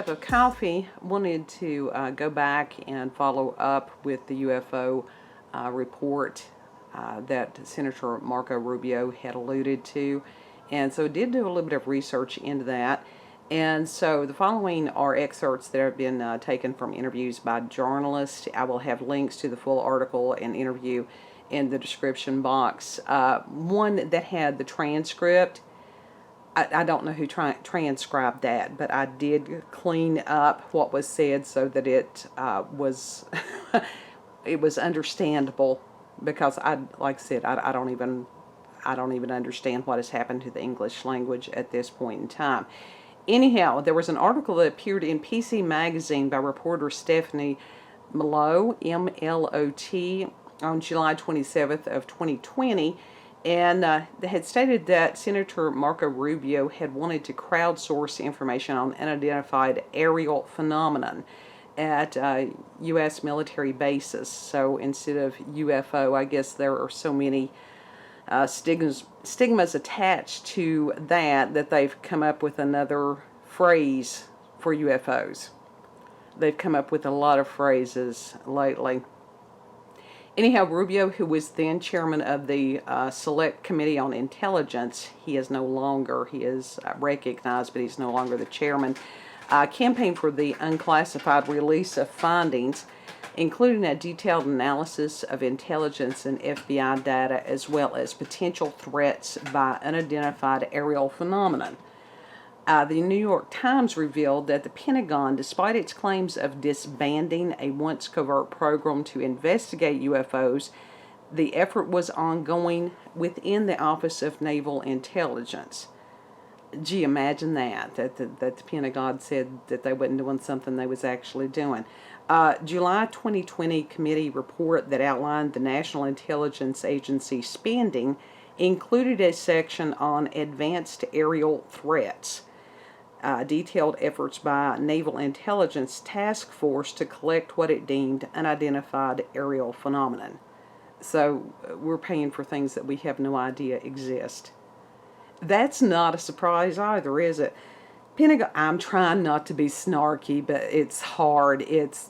cup of coffee. Wanted to go back and follow up with the UFO report that Senator Marco Rubio had alluded to. And so did do a little bit of research into that. And so the following are excerpts that have been taken from interviews by journalists. I will have links to the full article and interview in the description box. One that had the transcript, I don't know who transcribed that, but I did clean up what was said so that it was it was understandable, because like I said, I don't even understand what has happened to the English language at this point in time. Anyhow, there was an article that appeared in PC Magazine by reporter Stephanie Mlot, M-L-O-T, on July 27th of 2020, and they had stated that Senator Marco Rubio had wanted to crowdsource information on unidentified aerial phenomenon at U.S. military bases. So instead of UFO, I guess there are so many stigmas attached to that they've come up with another phrase for UFOs. They've come up with a lot of phrases lately. Anyhow, Rubio, who was then chairman of the Select Committee on Intelligence, he is no longer, he is recognized, but he's no longer the chairman, campaigned for the unclassified release of findings, including a detailed analysis of intelligence and FBI data, as well as potential threats by unidentified aerial phenomenon. The New York Times revealed that the Pentagon, despite its claims of disbanding a once covert program to investigate UFOs, the effort was ongoing within the Office of Naval Intelligence. Gee, imagine that the Pentagon said that they wasn't doing something they was actually doing. July 2020 committee report that outlined the National Intelligence Agency spending included a section on advanced aerial threats. Detailed efforts by Naval Intelligence Task Force to collect what it deemed unidentified aerial phenomenon. So we're paying for things that we have no idea exist. That's not a surprise either, is it? Pentagon, I'm trying not to be snarky, but it's hard. It's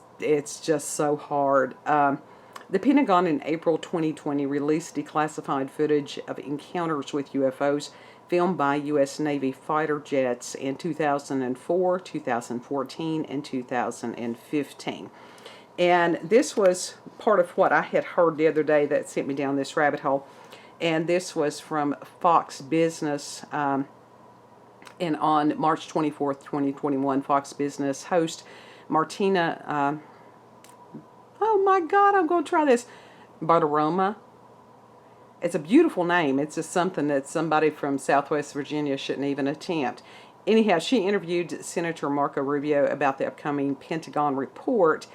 just so hard. The Pentagon in April 2020 released declassified footage of encounters with UFOs filmed by U.S. Navy fighter jets in 2004, 2014, and 2015. And this was part of what I had heard the other day that sent me down this rabbit hole. And this was from Fox Business. And on March 24th, 2021, Fox Business host Martina, oh my God, I'm going to try this, Bartiromo. It's a beautiful name. It's just something that somebody from Southwest Virginia shouldn't even attempt. Anyhow, she interviewed Senator Marco Rubio about the upcoming Pentagon report,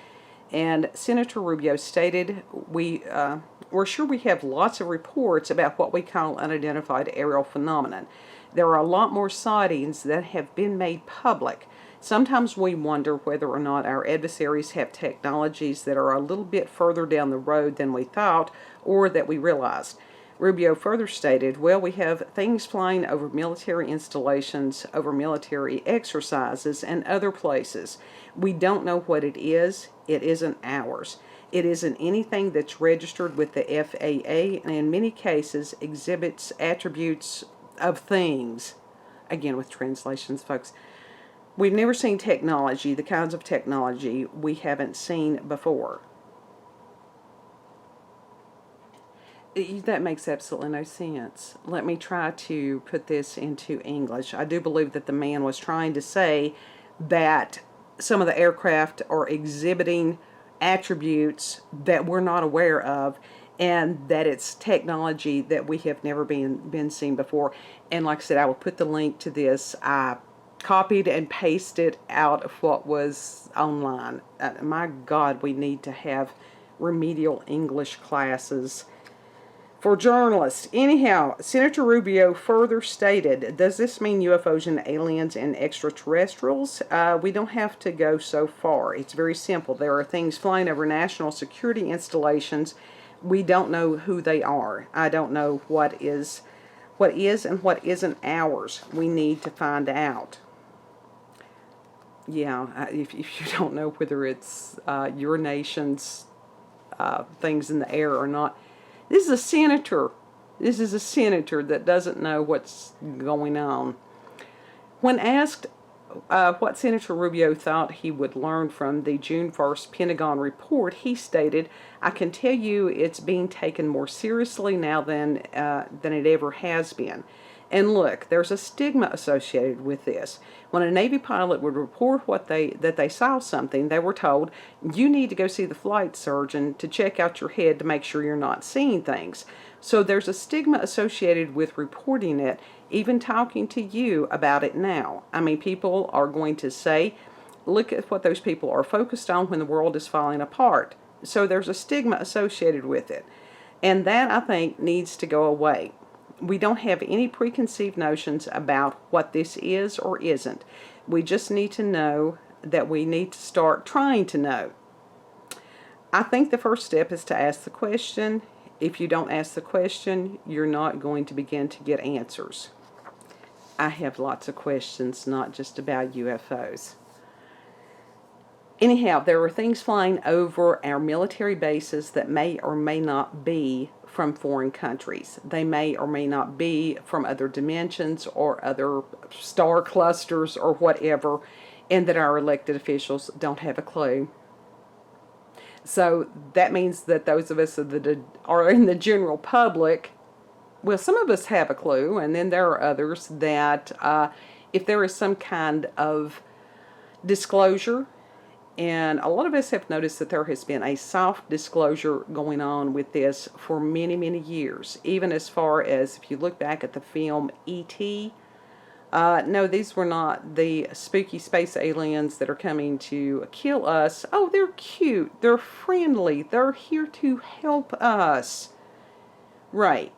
and Senator Rubio stated, we're sure we have lots of reports about what we call unidentified aerial phenomenon. There are a lot more sightings that have been made public. Sometimes we wonder whether or not our adversaries have technologies that are a little bit further down the road than we thought or that we realized. Rubio further stated, well, we have things flying over military installations, over military exercises, and other places. We don't know what it is. It isn't ours. It isn't anything that's registered with the FAA, and in many cases exhibits attributes of things. Again, with translations, folks. We've never seen technology, the kinds of technology we haven't seen before. That makes absolutely no sense. Let me try to put this into English. I do believe that the man was trying to say that some of the aircraft are exhibiting attributes that we're not aware of, and that it's technology that we have never been seen before. And like I said, I will put the link to this. I copied and pasted out of what was online. My God, we need to have remedial English classes for journalists. Anyhow, Senator Rubio further stated, does this mean UFOs and aliens and extraterrestrials? We don't have to go so far. It's very simple. There are things flying over national security installations. We don't know who they are. I don't know what is and what isn't ours. We need to find out. yeah, if you don't know whether it's your nation's things in the air or not, this is a senator. This is a senator that doesn't know what's going on. When asked what Senator Rubio thought he would learn from the June 1st Pentagon report, he stated, "I can tell you it's being taken more seriously now than it ever has been. And look, there's a stigma associated with this. When a Navy pilot would report that they saw something, they were told, you need to go see the flight surgeon to check out your head to make sure you're not seeing things. So there's a stigma associated with reporting it, even talking to you about it now. I mean, people are going to say, look at what those people are focused on when the world is falling apart. So there's a stigma associated with it. And that, I think, needs to go away. We don't have any preconceived notions about what this is or isn't. We just need to know that we need to start trying to know. I think the first step is to ask the question. If you don't ask the question, you're not going to begin to get answers. I have lots of questions, not just about UFOs. Anyhow, there are things flying over our military bases that may or may not be from foreign countries. They may or may not be from other dimensions or other star clusters or whatever, and that our elected officials don't have a clue. So that means that those of us that are in the general public, well, some of us have a clue, and then there are others that if there is some kind of disclosure, and a lot of us have noticed that there has been a soft disclosure going on with this for many, many years. Even as far as if you look back at the film E.T., no, these were not the spooky space aliens that are coming to kill us. Oh, they're cute. They're friendly. They're here to help us. Right.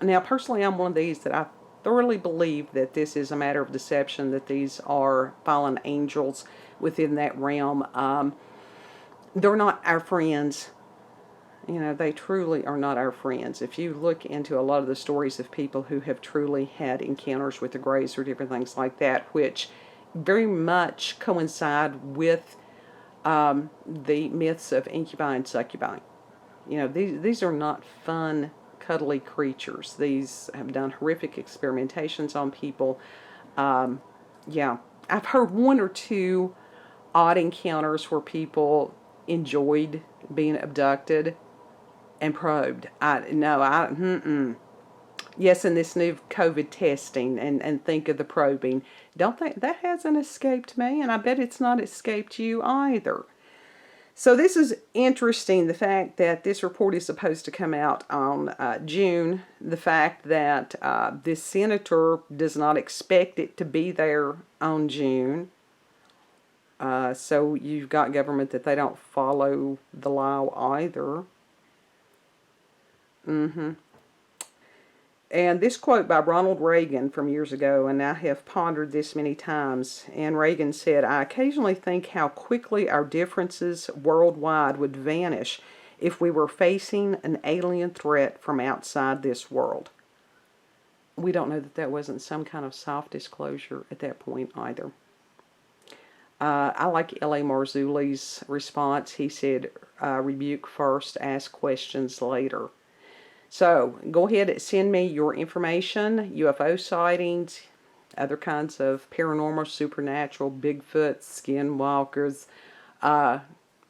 Now, personally, I'm one of these that I thoroughly believe that this is a matter of deception, that these are fallen angels within that realm. They're not our friends. You know, they truly are not our friends. If you look into a lot of the stories of people who have truly had encounters with the Greys or different things like that, which very much coincide with the myths of incubi and succubi. You know, these are not fun, cuddly creatures. These have done horrific experimentations on people. Yeah, I've heard one or two odd encounters where people enjoyed being abducted and probed. Yes, and this new COVID testing, and think of the probing. Don't think that hasn't escaped me, and I bet it's not escaped you either. So this is interesting, the fact that this report is supposed to come out on June, the fact that this senator does not expect it to be there on June. So you've got government that they don't follow the law either. And this quote by Ronald Reagan from years ago, and I have pondered this many times, and Reagan said, "I occasionally think how quickly our differences worldwide would vanish if we were facing an alien threat from outside this world." We don't know that that wasn't some kind of soft disclosure at that point either. I like L.A. Marzulli's response. He said, rebuke first, ask questions later. So go ahead and send me your information, UFO sightings, other kinds of paranormal, supernatural, Bigfoot, skinwalkers,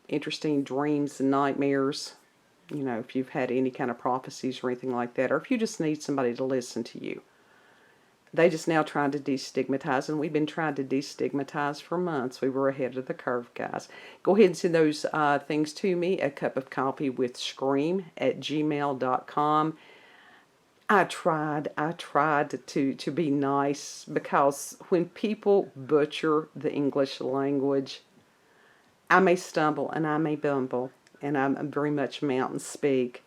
interesting dreams and nightmares. You know, if you've had any kind of prophecies or anything like that, or if you just need somebody to listen to you. They just now trying to destigmatize, and we've been trying to destigmatize for months. We were ahead of the curve, guys. Go ahead and send those things to me at cupofcoffeewithscream@gmail.com. I tried to be nice, because when people butcher the English language, I may stumble and I may bumble, and I'm very much mountain speak.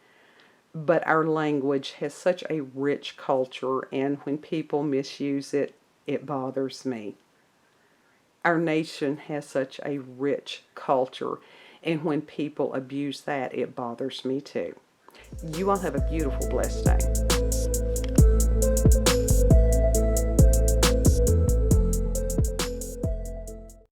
But our language has such a rich culture, and when people misuse it, it bothers me. Our nation has such a rich culture, and when people abuse that, it bothers me too. You all have a beautiful, blessed day.